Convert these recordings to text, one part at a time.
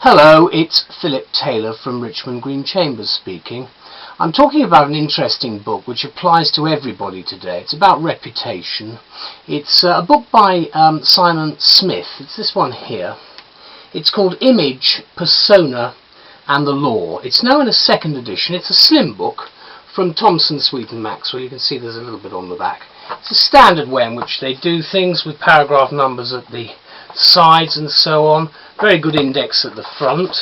Hello, it's Phillip Taylor from Richmond Green Chambers speaking. I'm talking about an interesting book which applies to everybody today. It's about reputation. It's a book by Simon Smith. It's this one here. It's called Image, Persona and the Law. It's now in a second edition. It's a slim book from Thomson, Sweet and Maxwell. You can see there's a little bit on the back. It's a standard way in which they do things with paragraph numbers at the sides and so on. Very good index at the front.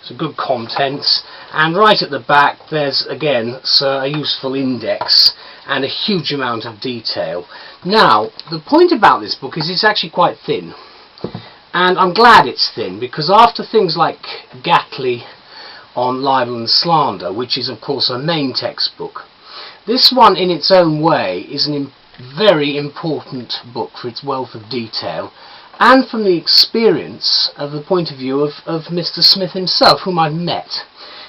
Some good contents. And right at the back there's again a useful index and a huge amount of detail. Now, the point about this book is it's actually quite thin. And I'm glad it's thin, because after things like Gatley on libel and slander, which is of course a main textbook, this one in its own way is a very important book for its wealth of detail, and from the experience of the point of view of Mr. Smith himself, whom I've met.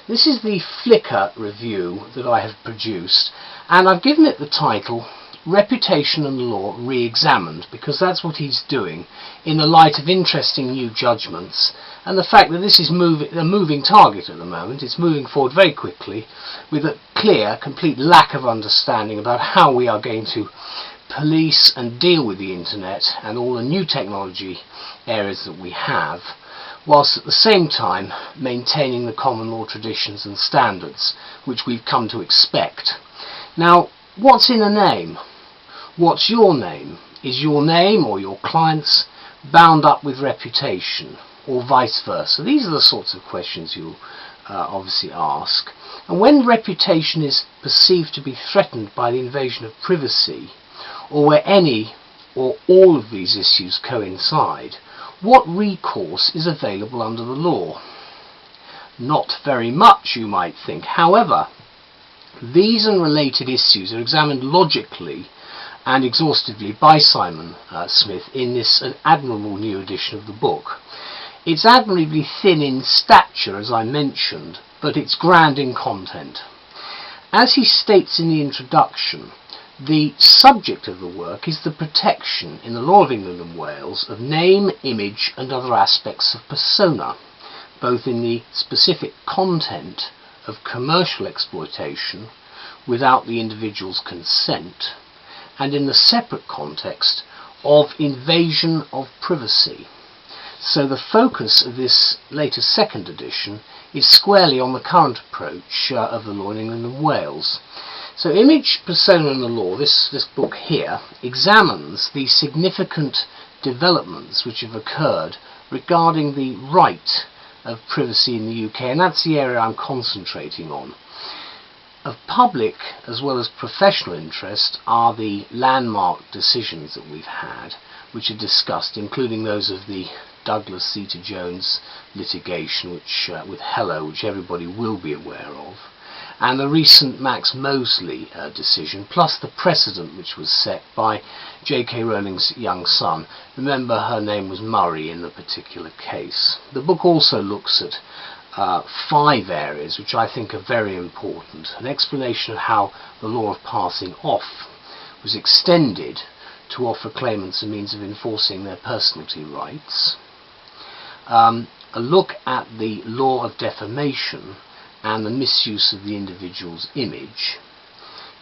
This is the Flickr review that I have produced, and I've given it the title Reputation and the Law Re-Examined, because that's what he's doing in the light of interesting new judgments and the fact that this is a moving target at the moment. It's moving forward very quickly with a clear, complete lack of understanding about how we are going to police and deal with the internet and all the new technology areas that we have, whilst at the same time maintaining the common law traditions and standards which we've come to expect. Now, what's in a name? What's your name? Is your name or your client's bound up with reputation, or vice versa? These are the sorts of questions you'll obviously ask. And when reputation is perceived to be threatened by the invasion of privacy, or where any or all of these issues coincide, what recourse is available under the law? Not very much, you might think. However, these and related issues are examined logically and exhaustively by Simon Smith in this admirable new edition of the book. It's admirably thin in stature, as I mentioned, but it's grand in content. As he states in the introduction, the subject of the work is the protection in the law of England and Wales of name, image and other aspects of persona, both in the specific content of commercial exploitation without the individual's consent, and in the separate context of invasion of privacy. So the focus of this later second edition is squarely on the current approach of the law in England and Wales. So Image, Persona and the Law, this book here, examines the significant developments which have occurred regarding the right of privacy in the UK, and that's the area I'm concentrating on. Of public as well as professional interest are the landmark decisions that we've had, which are discussed, including those of the Douglas Zeta-Jones litigation, which with Hello, which everybody will be aware of, and the recent Max Mosley decision, plus the precedent which was set by J.K. Rowling's young son. Remember, her name was Murray in the particular case. The book also looks at 5 areas which I think are very important. An explanation of how the law of passing off was extended to offer claimants a means of enforcing their personality rights. A look at the law of defamation and the misuse of the individual's image.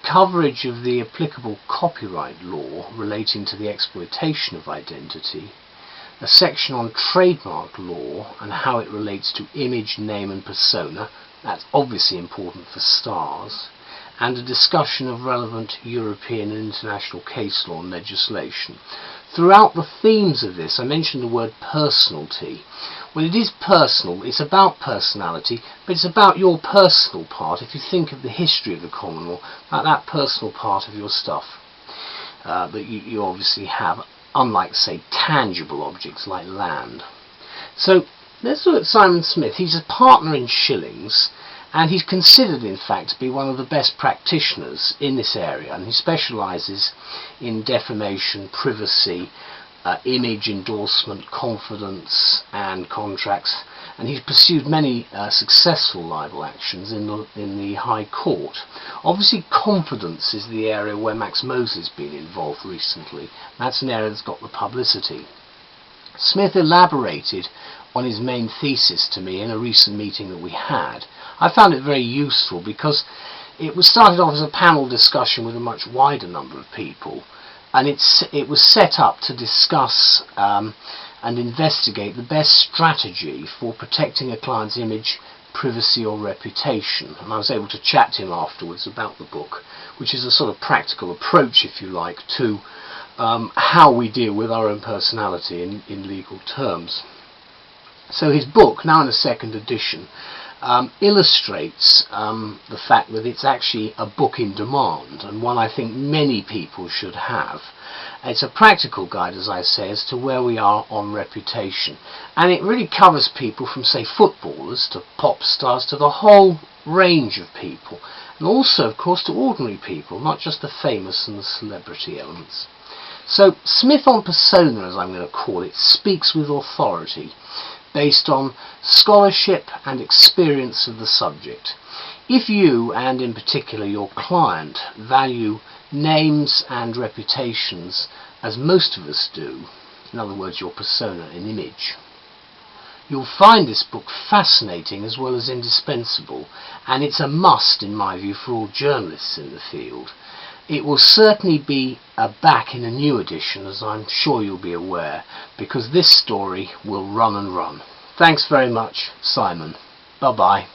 Coverage of the applicable copyright law relating to the exploitation of identity. A section on trademark law and how it relates to image, name and persona. That's obviously important for stars. And a discussion of relevant European and international case law and legislation. Throughout the themes of this, I mentioned the word personality. Well, it is personal, it's about personality, but it's about your personal part. If you think of the history of the common law, that personal part of your stuff that you obviously have, unlike, say, tangible objects like land. So let's look at Simon Smith. He's a partner in Shillings, and he's considered, in fact, to be one of the best practitioners in this area, and he specialises in defamation, privacy, image, endorsement, confidence and contracts, and he's pursued many successful libel actions in the High Court. Obviously, confidence is the area where Max Mosley's been involved recently. That's an area that's got the publicity. Smith elaborated on his main thesis to me in a recent meeting that we had. I found it very useful because it was started off as a panel discussion with a much wider number of people, and it was set up to discuss and investigate the best strategy for protecting a client's image, privacy or reputation. And I was able to chat to him afterwards about the book, which is a sort of practical approach, if you like, to how we deal with our own personality in legal terms. So his book, now in a second edition, illustrates the fact that it's actually a book in demand, and one I think many people should have. It's a practical guide, as I say, as to where we are on reputation, and it really covers people from, say, footballers to pop stars to the whole range of people, and also, of course, to ordinary people, not just the famous and the celebrity elements. So Smith on Persona, as I'm going to call it, speaks with authority, based on scholarship and experience of the subject. If you, and in particular your client, value names and reputations as most of us do, in other words your persona and image, you'll find this book fascinating as well as indispensable, and it's a must in my view for all journalists in the field. It will certainly be back in a new edition, as I'm sure you'll be aware, because this story will run and run. Thanks very much, Simon. Bye-bye.